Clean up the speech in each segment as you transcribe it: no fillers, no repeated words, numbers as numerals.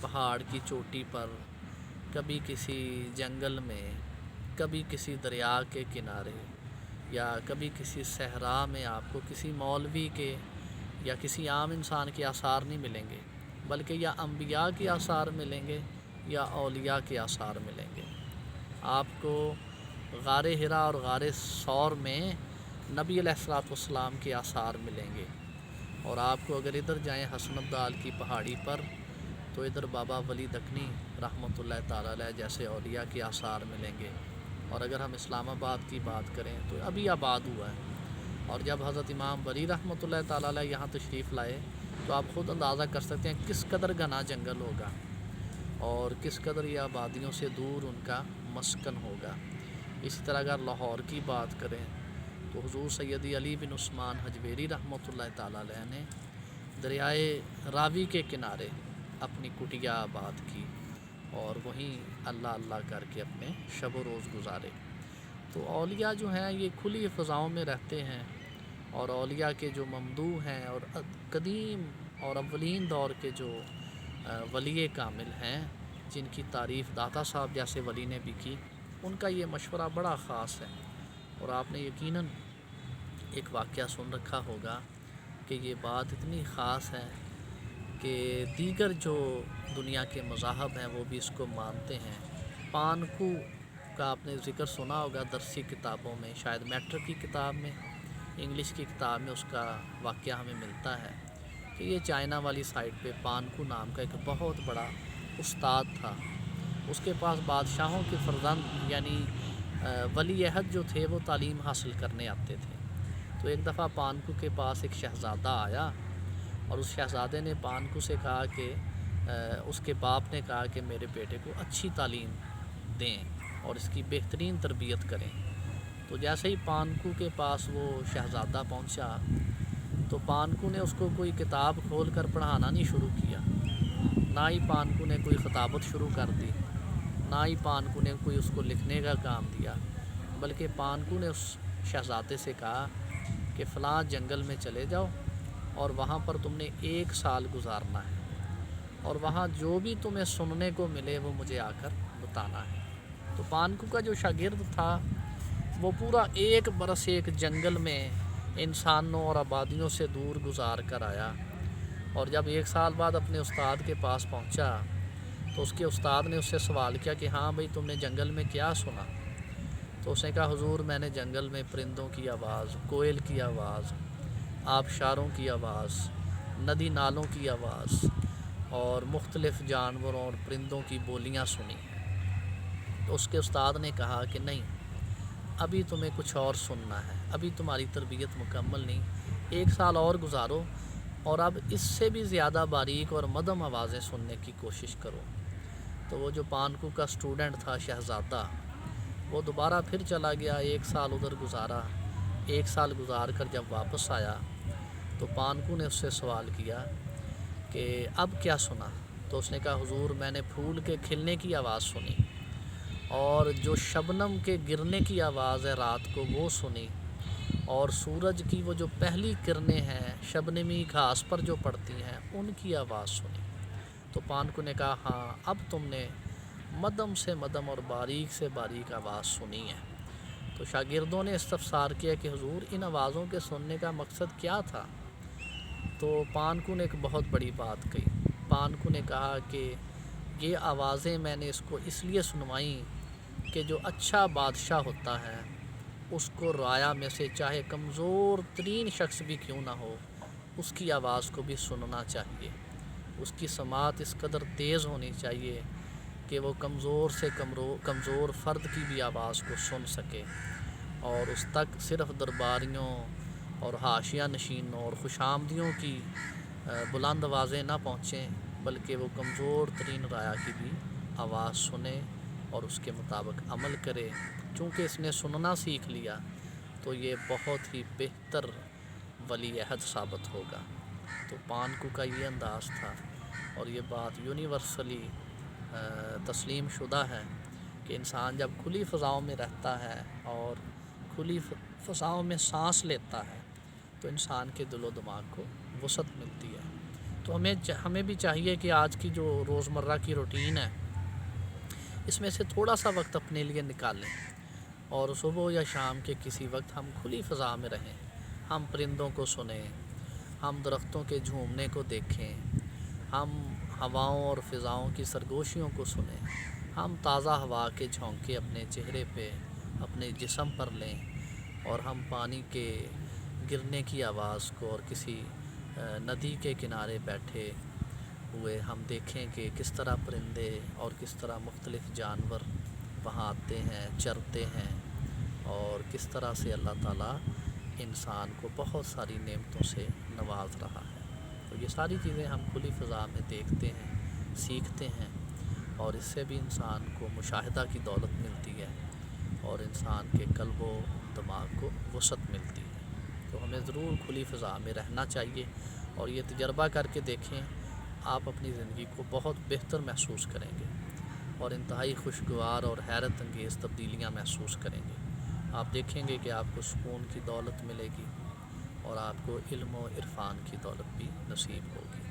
پہاڑ کی چوٹی پر، کبھی کسی جنگل میں، کبھی کسی دریا کے کنارے، یا کبھی کسی صحرا میں آپ کو کسی مولوی کے یا کسی عام انسان کے آثار نہیں ملیں گے، بلکہ یا انبیاء کے آثار ملیں گے یا اولیاء کے آثار ملیں گے۔ آپ کو غار حرا اور غار ثور میں نبی علیہ السلام کے آثار ملیں گے، اور آپ کو اگر ادھر جائیں حسن الدال کی پہاڑی پر تو ادھر بابا ولی دکنی رحمۃ اللہ تعالیٰ علیہ جیسے اولیاء کے آثار ملیں گے۔ اور اگر ہم اسلام آباد کی بات کریں تو ابھی آباد ہوا ہے، اور جب حضرت امام ولی رحمۃ اللہ تعالیٰ علیہ یہاں تشریف لائے تو آپ خود اندازہ کر سکتے ہیں کس قدر گھنا جنگل ہوگا اور کس قدر یہ آبادیوں سے دور ان کا مسکن ہوگا۔ اسی طرح اگر لاہور کی بات کریں تو حضور سیدی علی بن عثمان حجویری رحمۃ اللہ تعالیٰ علیہ نے دریائے راوی کے کنارے اپنی کٹیا آباد کی اور وہیں اللہ اللہ کر کے اپنے شب و روز گزارے۔ تو اولیاء جو ہیں یہ کھلی فضاؤں میں رہتے ہیں، اور اولیاء کے جو ممدوح ہیں اور قدیم اور اولین دور کے جو ولی کامل ہیں جن کی تعریف داتا صاحب جیسے ولی نے بھی کی، ان کا یہ مشورہ بڑا خاص ہے۔ اور آپ نے یقیناً ایک واقعہ سن رکھا ہوگا کہ یہ بات اتنی خاص ہے کہ دیگر جو دنیا کے مذاہب ہیں وہ بھی اس کو مانتے ہیں۔ پانکو کا آپ نے ذکر سنا ہوگا درسی کتابوں میں، شاید میٹرک کی کتاب میں، انگلش کی کتاب میں اس کا واقعہ ہمیں ملتا ہے کہ یہ چائنا والی سائٹ پہ پانکو نام کا ایک بہت بڑا استاد تھا۔ اس کے پاس بادشاہوں کے فرزند یعنی ولی عہد جو تھے وہ تعلیم حاصل کرنے آتے تھے۔ تو ایک دفعہ پانکو کے پاس ایک شہزادہ آیا، اور اس شہزادے نے پانکو سے کہا کہ اس کے باپ نے کہا کہ میرے بیٹے کو اچھی تعلیم دیں اور اس کی بہترین تربیت کریں۔ تو جیسے ہی پانکو کے پاس وہ شہزادہ پہنچا تو پانکو نے اس کو کوئی کتاب کھول کر پڑھانا نہیں شروع کیا، نہ ہی پانکو نے کوئی خطابت شروع کر دی، نہ ہی پانکو نے کوئی اس کو لکھنے کا کام دیا، بلکہ پانکو نے اس شہزادے سے کہا کہ فلاں جنگل میں چلے جاؤ اور وہاں پر تم نے 1 سال گزارنا ہے، اور وہاں جو بھی تمہیں سننے کو ملے وہ مجھے آ کر بتانا ہے۔ تو پانکو کا جو شاگرد تھا وہ پورا 1 برس ایک جنگل میں انسانوں اور آبادیوں سے دور گزار کر آیا، اور جب 1 سال بعد اپنے استاد کے پاس پہنچا تو اس کے استاد نے اس سے سوال کیا کہ ہاں بھئی تم نے جنگل میں کیا سنا؟ تو اس نے کہا حضور میں نے جنگل میں پرندوں کی آواز، کوئل کی آواز، آبشاروں کی آواز، ندی نالوں کی آواز اور مختلف جانوروں اور پرندوں کی بولیاں سنی۔ تو اس کے استاد نے کہا کہ نہیں، ابھی تمہیں کچھ اور سننا ہے، ابھی تمہاری تربیت مکمل نہیں، 1 سال اور گزارو اور اب اس سے بھی زیادہ باریک اور مدھم آوازیں سننے کی کوشش کرو۔ تو وہ جو پانکو کا اسٹوڈنٹ تھا شہزادہ، وہ دوبارہ پھر چلا گیا، 1 سال ادھر گزارا۔ 1 سال گزار کر جب واپس آیا تو پانکو نے اس سے سوال کیا کہ اب کیا سنا؟ تو اس نے کہا حضور میں نے پھول کے کھلنے کی آواز سنی، اور جو شبنم کے گرنے کی آواز ہے رات کو وہ سنی، اور سورج کی وہ جو پہلی کرنیں ہیں شبنمی گھاس پر جو پڑتی ہیں ان کی آواز سنی۔ تو پانکو نے کہا ہاں اب تم نے مدھم سے مدھم اور باریک سے باریک آواز سنی ہے۔ تو شاگردوں نے استفسار کیا کہ حضور ان آوازوں کے سننے کا مقصد کیا تھا؟ تو پانکو نے ایک بہت بڑی بات کہی۔ پانکو نے کہا کہ یہ آوازیں میں نے اس کو اس لیے سنوائیں کہ جو اچھا بادشاہ ہوتا ہے اس کو رعایا میں سے چاہے کمزور ترین شخص بھی کیوں نہ ہو اس کی آواز کو بھی سننا چاہیے، اس کی سماعت اس قدر تیز ہونی چاہیے کہ وہ کمزور سے کمزور فرد کی بھی آواز کو سن سکے، اور اس تک صرف درباریوں اور حاشیہ نشینوں اور خوش آمدیوں کی بلند آوازیں نہ پہنچیں، بلکہ وہ کمزور ترین رعایا کی بھی آواز سنے اور اس کے مطابق عمل کرے۔ چونکہ اس نے سننا سیکھ لیا تو یہ بہت ہی بہتر ولی عہد ثابت ہوگا۔ تو پانکو کا یہ انداز تھا، اور یہ بات یونیورسلی تسلیم شدہ ہے کہ انسان جب کھلی فضاؤں میں رہتا ہے اور کھلی فضاؤں میں سانس لیتا ہے تو انسان کے دل و دماغ کو وسعت ملتی ہے۔ تو ہمیں بھی چاہیے کہ آج کی جو روزمرہ کی روٹین ہے اس میں سے تھوڑا سا وقت اپنے لیے نکالیں اور صبح یا شام کے کسی وقت ہم کھلی فضا میں رہیں، ہم پرندوں کو سنیں، ہم درختوں کے جھومنے کو دیکھیں، ہم ہواؤں اور فضاؤں کی سرگوشیوں کو سنیں، ہم تازہ ہوا کے جھونکے اپنے چہرے پہ اپنے جسم پر لیں، اور ہم پانی کے گرنے کی آواز کو اور کسی ندی کے کنارے بیٹھے ہوئے ہم دیکھیں کہ کس طرح پرندے اور کس طرح مختلف جانور وہاں آتے ہیں، چرتے ہیں، اور کس طرح سے اللہ تعالیٰ انسان کو بہت ساری نعمتوں سے نواز رہا ہے۔ تو یہ ساری چیزیں ہم کھلی فضا میں دیکھتے ہیں، سیکھتے ہیں، اور اس سے بھی انسان کو مشاہدہ کی دولت ملتی ہے اور انسان کے قلب و دماغ کو وسعت ملتی ہے۔ تو ہمیں ضرور کھلی فضا میں رہنا چاہیے، اور یہ تجربہ کر کے دیکھیں، آپ اپنی زندگی کو بہت بہتر محسوس کریں گے اور انتہائی خوشگوار اور حیرت انگیز تبدیلیاں محسوس کریں گے۔ آپ دیکھیں گے کہ آپ کو سکون کی دولت ملے گی اور آپ کو علم و عرفان کی دولت بھی نصیب ہوگی۔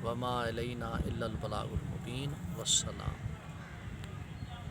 وما علینا الا البلاغ المبین، والسلام۔